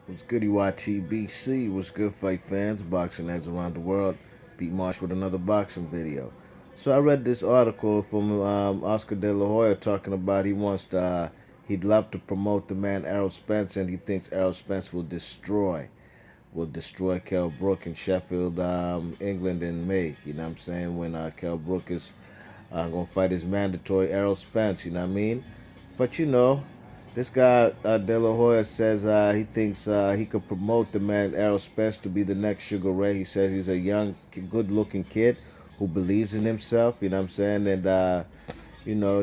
What's good, EYTBC? What's good, fight fans? Boxing heads around the world. Beat Marsh with another boxing video. So I read this article from Oscar De La Hoya talking about he'd love to promote the man Errol Spence, and he thinks Errol Spence will destroy Kell Brook in Sheffield, England in May. You know what I'm saying? When Kell Brook is gonna fight his mandatory Errol Spence. You know what I mean? But this guy De La Hoya says he thinks he could promote the man Errol Spence to be the next Sugar Ray. He says he's a young, good-looking kid who believes in himself. You know what I'm saying? And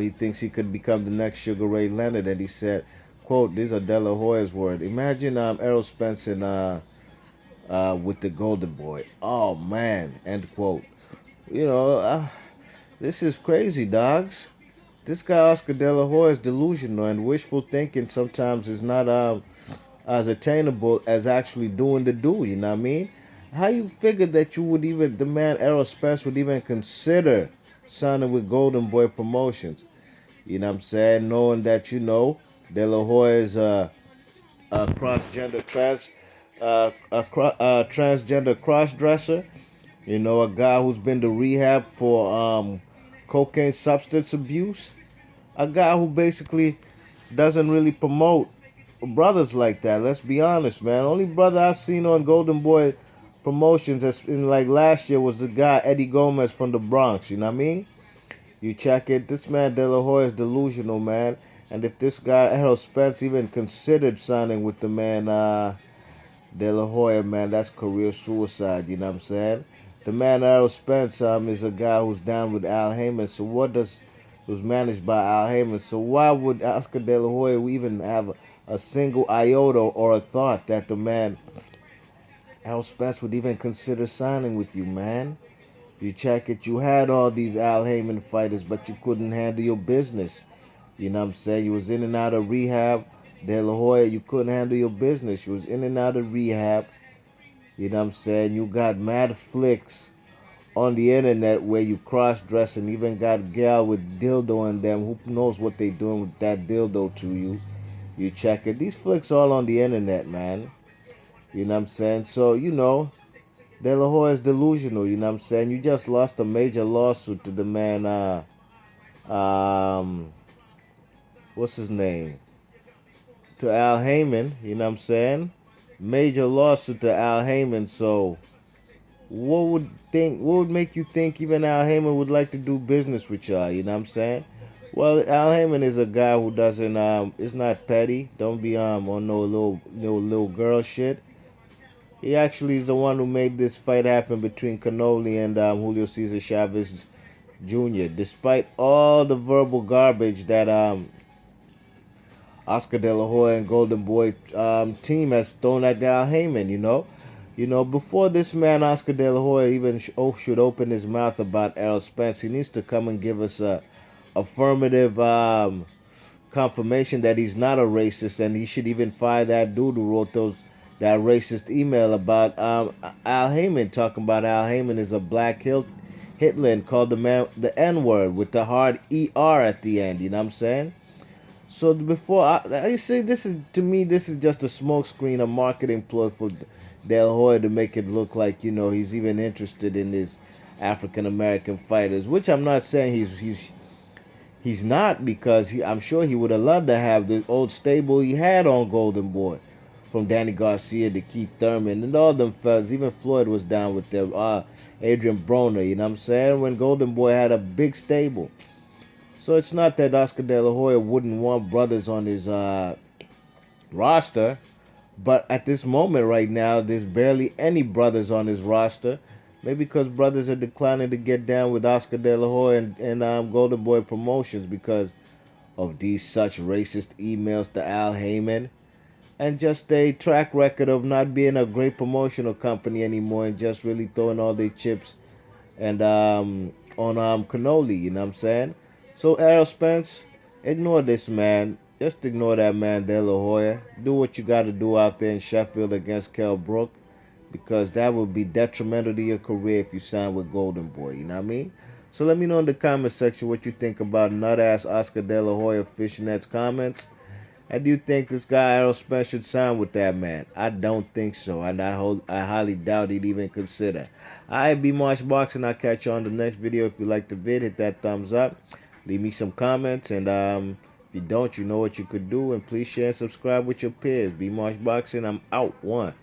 he thinks he could become the next Sugar Ray Leonard. And he said, "quote These are De La Hoya's words. Imagine Errol Spence with the Golden Boy. Oh man." End quote. You know, this is crazy, dogs. This guy Oscar De La Hoya is delusional, and wishful thinking sometimes is not as attainable as actually doing the do. You know what I mean? How you figured that the man Errol Spence would even consider signing with Golden Boy Promotions? You know what I'm saying? Knowing that De La Hoya is a transgender cross dresser. A guy who's been to rehab for cocaine substance abuse, a guy who basically doesn't really promote brothers like that. Let's be honest, man. Only brother I seen on Golden Boy promotions as in like last year was the guy Eddie Gomez from the Bronx. You know what I mean? You check it. This man De La Hoya is delusional, man. And if this guy Errol Spence even considered signing with the man De La Hoya, man, that's career suicide. You know what I'm saying? The man Errol Spence is a guy who's down with Al Heyman. So what does who's managed by Al Heyman? So why would Oscar De La Hoya even have a single iota or a thought that the man Errol Spence would even consider signing with you, man? You check it. You had all these Al Heyman fighters, but you couldn't handle your business. You know what I'm saying? You was in and out of rehab. De La Hoya, you couldn't handle your business. You was in and out of rehab. You know what I'm saying? You got mad flicks on the internet where you cross dress and even got gal with dildo in them. Who knows what they doing with that dildo to you? You check it. These flicks all on the internet, man. You know what I'm saying? So, De La Hoya is delusional, you know what I'm saying? You just lost a major lawsuit to the man, um, what's his name? To Al Heyman, you know what I'm saying? Major lawsuit to Al Heyman, so what would make you think even Al Heyman would like to do business with y'all, you know what I'm saying? Well, Al Heyman is a guy who doesn't is not petty. Don't be on no little girl shit. He actually is the one who made this fight happen between Canoli and Julio Cesar Chavez Jr. Despite all the verbal garbage that Oscar De La Hoya and Golden Boy team has thrown at Al Heyman, before this man Oscar De La Hoya even should open his mouth about Errol Spence, he needs to come and give us a affirmative confirmation that he's not a racist, and he should even fire that dude who wrote that racist email about Al Heyman, talking about Al Heyman is a black Hitler and called the man the N word with the hard ER at the end. You know what I'm saying? So before you see, this is to me, this is just a smokescreen, a marketing ploy for Del Hoya to make it look like he's even interested in his African American fighters, which I'm not saying he's not, because I'm sure he would have loved to have the old stable he had on Golden Boy, from Danny Garcia to Keith Thurman and all them fellas. Even Floyd was down with them. Adrian Broner, you know what I'm saying? When Golden Boy had a big stable. So it's not that Oscar De La Hoya wouldn't want brothers on his roster, but at this moment right now, there's barely any brothers on his roster. Maybe because brothers are declining to get down with Oscar De La Hoya and Golden Boy Promotions because of these such racist emails to Al Heyman, and just a track record of not being a great promotional company anymore and just really throwing all their chips and on Canoli, you know what I'm saying? So Errol Spence, ignore this man. Just ignore that man De La Hoya. Do what you got to do out there in Sheffield against Kell Brook, because that would be detrimental to your career if you sign with Golden Boy. You know what I mean? So let me know in the comment section what you think about nut ass Oscar De La Hoya fishnets comments. And do you think this guy Errol Spence should sign with that man? I don't think so, and I highly doubt he'd even consider. I be March Boxing. I'll catch you on the next video. If you like the vid, hit that thumbs up. Leave me some comments, and if you don't, you know what you could do. And please share and subscribe with your peers. Be March Boxing. I'm out. One.